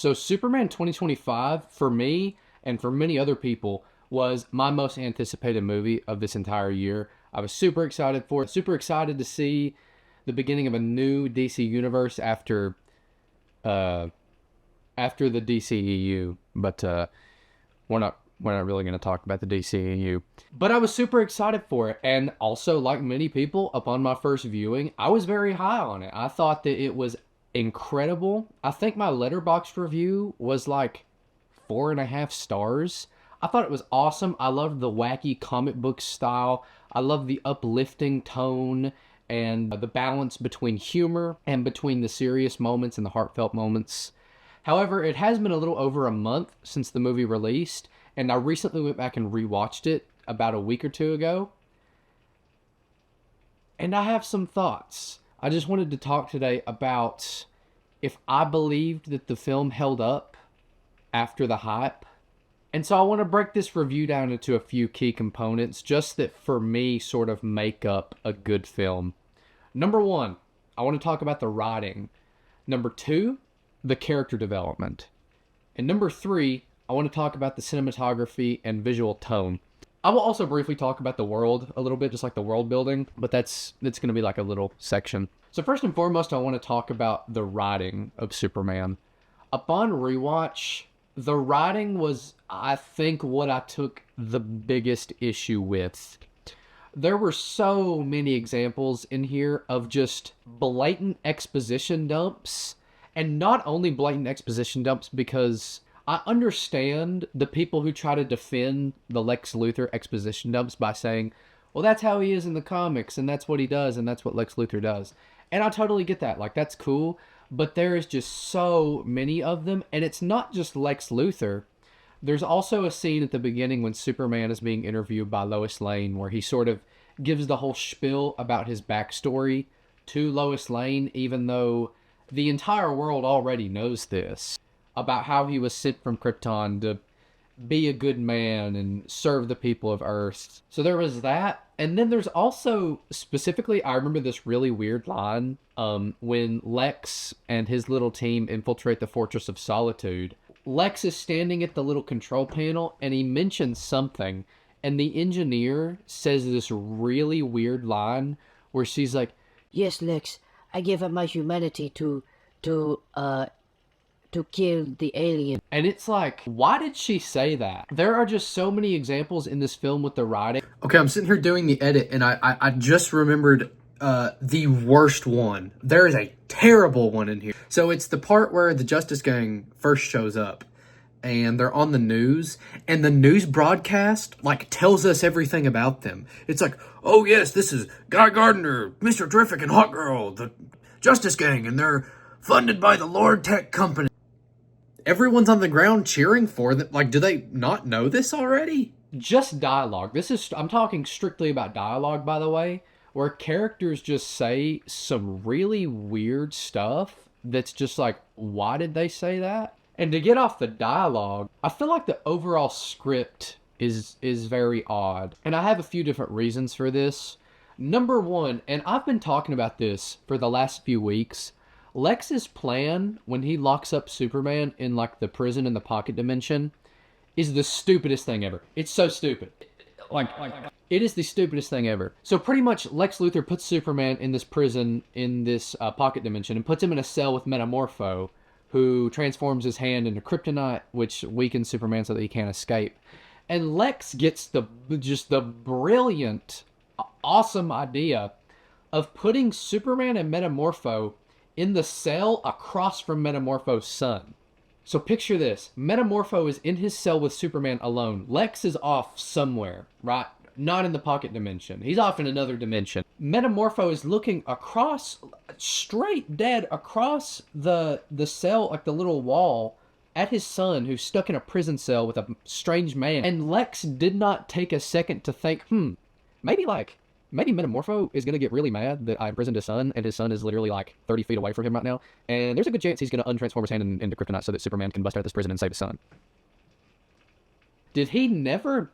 So Superman 2025, for me and for many other people, was my most anticipated movie of this entire year. I was super excited for it. Super excited to see the beginning of a new DC universe uh, after the DCEU. But we're not really going to talk about the DCEU. But I was super excited for it. And also, like many people, upon my first viewing, I was very high on it. I thought that it was incredible. I think my Letterboxd review was like 4.5 stars. I thought it was awesome. I loved the wacky comic book style. I loved the uplifting tone and the balance between humor and between the serious moments and the heartfelt moments. However, it has been a little over a month since the movie released, and I recently went back and rewatched it about a week or two ago. And I have some thoughts. I just wanted to talk today about if I believed that the film held up after the hype. And so I want to break this review down into a few key components, just that for me sort of make up a good film. Number one, I want to talk about the writing. Number two, the character development. And number three, I want to talk about the cinematography and visual tone. I will also briefly talk about the world a little bit, just like the world building, but that's going to be like a little section. So first and foremost, I want to talk about the writing of Superman. Upon rewatch, the writing was, I think, what I took the biggest issue with. There were so many examples in here of just blatant exposition dumps. And not only blatant exposition dumps, because I understand the people who try to defend the Lex Luthor exposition dumps by saying, well, that's how he is in the comics, and that's what he does, and that's what Lex Luthor does. And I totally get that. Like, that's cool. But there is just so many of them. And it's not just Lex Luthor. There's also a scene at the beginning when Superman is being interviewed by Lois Lane where he sort of gives the whole spiel about his backstory to Lois Lane, even though the entire world already knows this, about how he was sent from Krypton to be a good man and serve the people of Earth. So there was that. And then there's also, specifically, I remember this really weird line when Lex and his little team infiltrate the Fortress of Solitude. Lex is standing at the little control panel and he mentions something. And the engineer says this really weird line where she's like, "Yes, Lex, I gave up my humanity to kill the alien." And it's like, why did she say that? There are just so many examples in this film with the writing. Okay, I'm sitting here doing the edit, and I just remembered the worst one. There is a terrible one in here. So it's the part where the Justice Gang first shows up, and they're on the news, and the news broadcast, like, tells us everything about them. It's like, oh yes, this is Guy Gardner, Mr. Terrific, and Hawkgirl, the Justice Gang, and they're funded by the Lord Tech Company. Everyone's on the ground cheering for them. Like, do they not know this already? Just dialogue. I'm talking strictly about dialogue, by the way, where characters just say some really weird stuff that's just like, why did they say that? And to get off the dialogue, I feel like the overall script is very odd. And I have a few different reasons for this. Number one, and I've been talking about this for the last few weeks, Lex's plan when he locks up Superman in like the prison in the pocket dimension is the stupidest thing ever. It's so stupid. Like it is the stupidest thing ever. So pretty much Lex Luthor puts Superman in this prison in this pocket dimension and puts him in a cell with Metamorpho, who transforms his hand into kryptonite, which weakens Superman so that he can't escape. And Lex gets the brilliant, awesome idea of putting Superman and Metamorpho in the cell across from Metamorpho's son. So picture this. Metamorpho is in his cell with Superman alone. Lex is off somewhere, right? Not in the pocket dimension. He's off in another dimension. Metamorpho is looking across, straight dead across the cell, like the little wall, at his son who's stuck in a prison cell with a strange man. And Lex did not take a second to think, maybe Metamorpho is going to get really mad that I imprisoned his son, and his son is literally like 30 feet away from him right now. And there's a good chance he's going to untransform his hand into kryptonite so that Superman can bust out of this prison and save his son. Did he never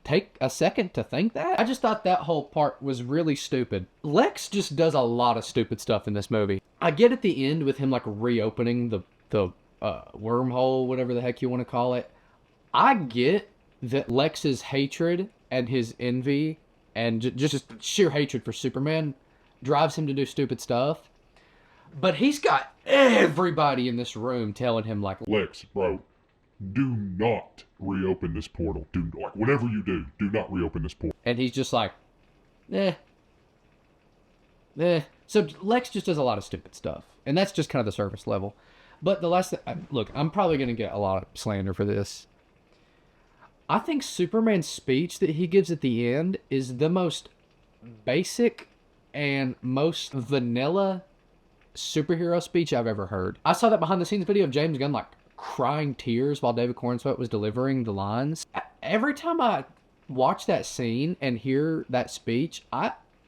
take a second to think that? I just thought that whole part was really stupid. Lex just does a lot of stupid stuff in this movie. I get at the end with him like reopening the wormhole, whatever the heck you want to call it. I get that Lex's hatred and his envy and just sheer hatred for Superman drives him to do stupid stuff. But he's got everybody in this room telling him, like, Lex, bro, do not reopen this portal. Whatever you do, do not reopen this portal. and he's just like, eh. So Lex just does a lot of stupid stuff. And that's just kind of the surface level. But the last thing, look, I'm probably going to get a lot of slander for this. I think Superman's speech that he gives at the end is the most basic and most vanilla superhero speech I've ever heard. I saw that behind the scenes video of James Gunn like crying tears while David Cornsweet was delivering the lines. Every time I watch that scene and hear that speech,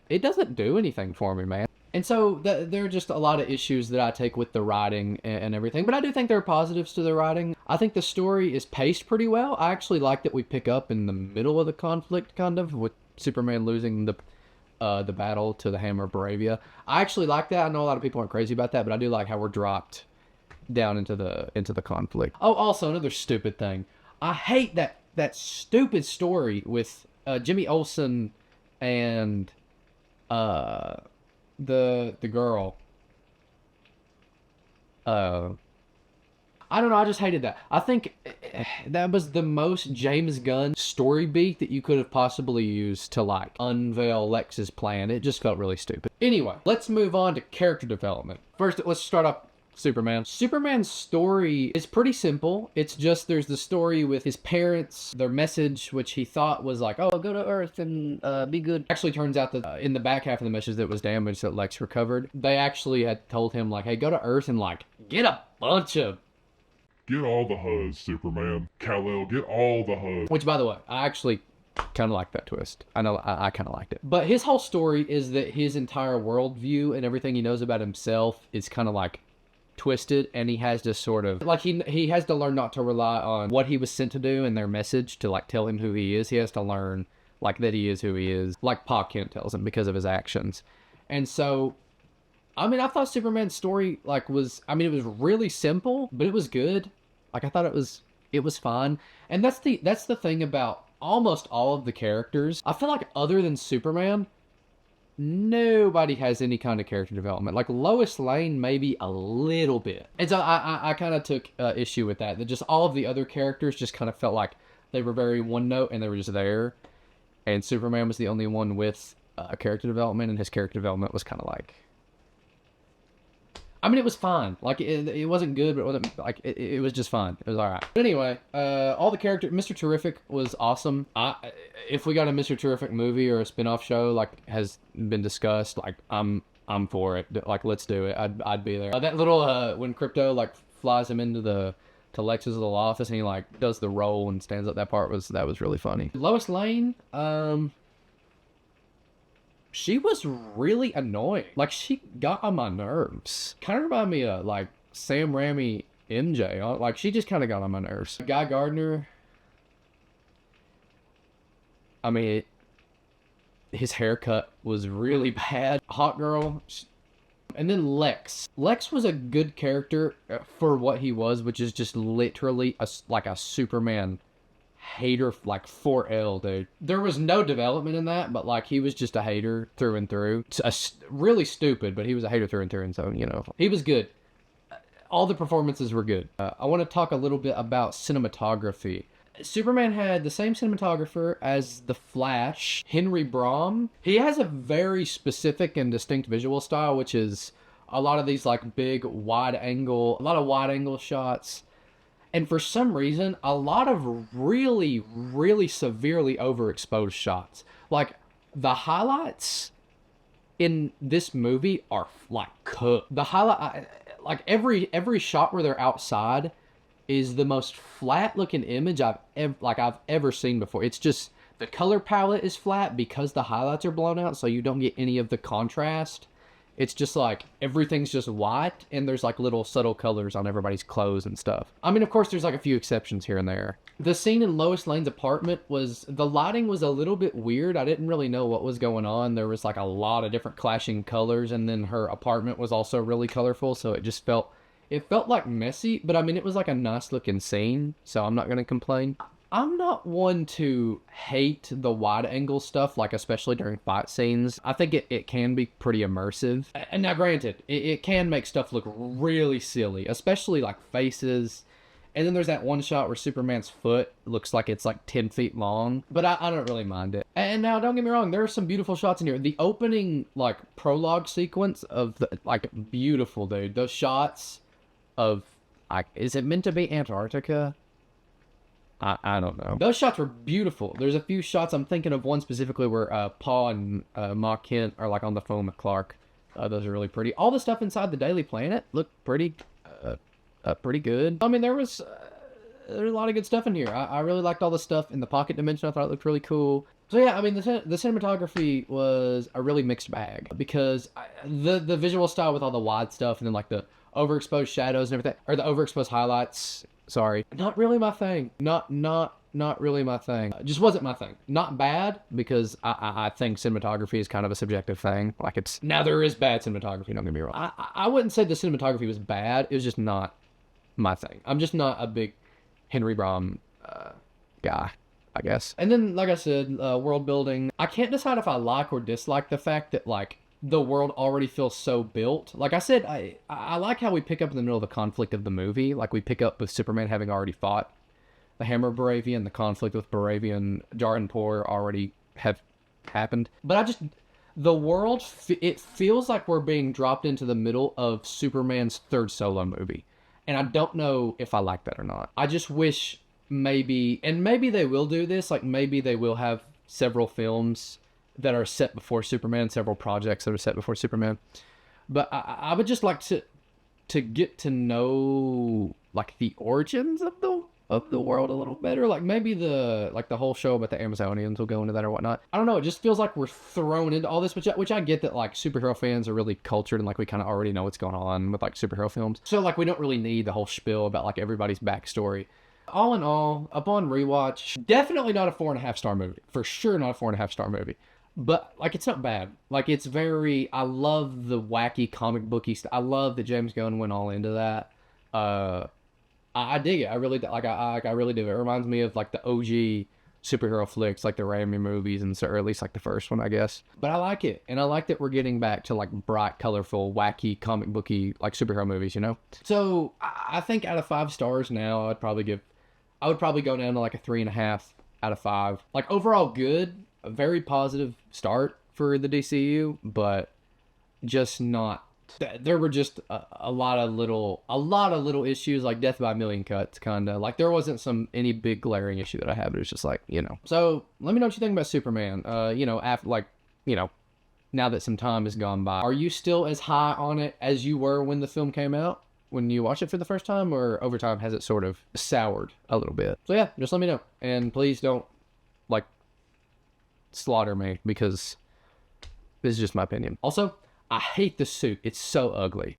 it doesn't do anything for me, man. And so there are just a lot of issues that I take with the writing and everything. But I do think there are positives to the writing. I think the story is paced pretty well. I actually like that we pick up in the middle of the conflict, kind of, with Superman losing the battle to the Hammer of Bravia. I actually like that. I know a lot of people aren't crazy about that, but I do like how we're dropped down into the conflict. Oh, also another stupid thing. I hate that stupid story with Jimmy Olsen and the girl. I don't know, I just hated that. I think that was the most James Gunn story beat that you could have possibly used to, like, unveil Lex's plan. It just felt really stupid. Anyway, let's move on to character development. First, let's start off Superman. Superman's story is pretty simple. It's just there's the story with his parents, their message, which he thought was like, oh, go to Earth and be good. Actually turns out that in the back half of the message that was damaged that Lex recovered, they actually had told him, like, hey, go to Earth and, like, get a bunch of... Get all the Huz, Superman. Kal-El, get all the Huz. Which, by the way, I actually kind of like that twist. I know I kind of liked it. But his whole story is that his entire worldview and everything he knows about himself is kind of like twisted, and he has to sort of, like, he has to learn not to rely on what he was sent to do and their message to, like, tell him who he is. He has to learn, like, that he is who he is, like Pa Kent tells him, because of his actions. And so, I mean, I thought Superman's story, like, it was really simple, but it was good. Like, I thought it was fun. And that's the thing about almost all of the characters. I feel like other than Superman, nobody has any kind of character development. Like, Lois Lane, maybe a little bit. And so I kind of took issue with that. That just all of the other characters just kind of felt like they were very one note and they were just there. And Superman was the only one with character development, and his character development was kind of like... I mean, it was fine. Like, it wasn't good, but it wasn't, like, it was just fine. It was alright. But anyway, all the characters... Mr. Terrific was awesome. If we got a Mr. Terrific movie or a spin-off show, like, has been discussed, like, I'm for it. Like, let's do it. I'd be there. That little, when Crypto, like, flies him into to Lex's little office and he, like, does the roll and stands up, that was really funny. Lois Lane, she was really annoying. Like, she got on my nerves. Kind of reminded me of, like, Sam Raimi MJ. Like, she just kind of got on my nerves. Guy Gardner, I mean, his haircut was really bad. Hot Girl. And then Lex. Lex was a good character for what he was, which is just literally like a Superman hater, like 4L, dude. There was no development in that, but, like, he was just a hater through and through. Really stupid, but he was a hater through and through, and so, you know, he was good. All the performances were good. I want to talk a little bit about cinematography. Superman had the same cinematographer as The Flash, Henry Brom. He has a very specific and distinct visual style, which is a lot of these, like, big wide angle shots. And for some reason, a lot of really, really severely overexposed shots. Like, the highlights in this movie are, like, cooked. The highlight, like, every shot where they're outside is the most flat-looking image I've ever seen before. It's just, the color palette is flat because the highlights are blown out, so you don't get any of the contrast. It's just like, everything's just white, and there's, like, little subtle colors on everybody's clothes and stuff. I mean, of course, there's, like, a few exceptions here and there. The scene in Lois Lane's apartment the lighting was a little bit weird. I didn't really know what was going on. There was, like, a lot of different clashing colors, and then her apartment was also really colorful, so it just felt It felt like messy, but I mean, it was like a nice looking scene, so I'm not gonna complain. I'm not one to hate the wide angle stuff, like especially during fight scenes. I think it can be pretty immersive. And now granted, it can make stuff look really silly, especially like faces. And then there's that one shot where Superman's foot looks like it's like 10 feet long, but I don't really mind it. And now, don't get me wrong, there are some beautiful shots in here. The opening, like, prologue sequence of the, like, beautiful, dude. Those shots of, like, is it meant to be Antarctica? I don't know. Those shots were beautiful. There's a few shots, I'm thinking of one specifically where Paul and Ma Kent are, like, on the phone with Clark. Those are really pretty. All the stuff inside the Daily Planet looked pretty good. I mean, there's a lot of good stuff in here. I really liked all the stuff in the pocket dimension. I thought it looked really cool. So yeah, I mean, the cinematography was a really mixed bag because the visual style with all the wide stuff and then like the overexposed shadows and everything, or the overexposed highlights. Sorry, not really my thing. Not really my thing. Just wasn't my thing. Not bad, because I think cinematography is kind of a subjective thing. Like, it's, now there is bad cinematography, don't get me wrong. I wouldn't say the cinematography was bad. It was just not my thing. I'm just not a big Henry Brom guy, I guess. And then, like I said, world building. I can't decide if I like or dislike the fact that, like, the world already feels so built. Like I said, I like how we pick up in the middle of the conflict of the movie. Like, we pick up with Superman having already fought the Hammer Baratheon, the conflict with Baratheon, Jar and Por already have happened. But the world, it feels like we're being dropped into the middle of Superman's third solo movie. And I don't know if I like that or not. I just wish maybe they will do this, like maybe they will have several films that are set before Superman, several projects that are set before Superman. But I would just like to get to know like the origins of the world a little better. Like maybe the whole show about the Amazonians will go into that or whatnot. I don't know. It just feels like we're thrown into all this, which I get that like superhero fans are really cultured and like we kind of already know what's going on with like superhero films. So like we don't really need the whole spiel about like everybody's backstory. All in all, upon rewatch, definitely not a 4.5-star movie. For sure not a 4.5-star movie. But, like, it's not bad. Like, it's very, I love the wacky comic booky stuff. I love that James Gunn went all into that. I dig it. I really, I really do. It reminds me of, like, the OG superhero flicks, like the Raimi movies, and so, or at least, like, the first one, I guess. But I like it. And I like that we're getting back to, like, bright, colorful, wacky, comic booky, like, superhero movies, you know? So, I think out of 5 stars now, I would probably go down to, like, a 3.5 out of 5. Like, overall good. A very positive start for the DCU, but just not. There were just a lot of little issues, like death by a million cuts, kind of. Like there wasn't any big glaring issue that I have. It was just like, you know. So let me know what you think about Superman. You know, after now that some time has gone by, are you still as high on it as you were when the film came out? When you watch it for the first time, or over time has it sort of soured a little bit? So yeah, just let me know, and please don't like slaughter me, because this is just my opinion. Also, I hate the suit. It's so ugly.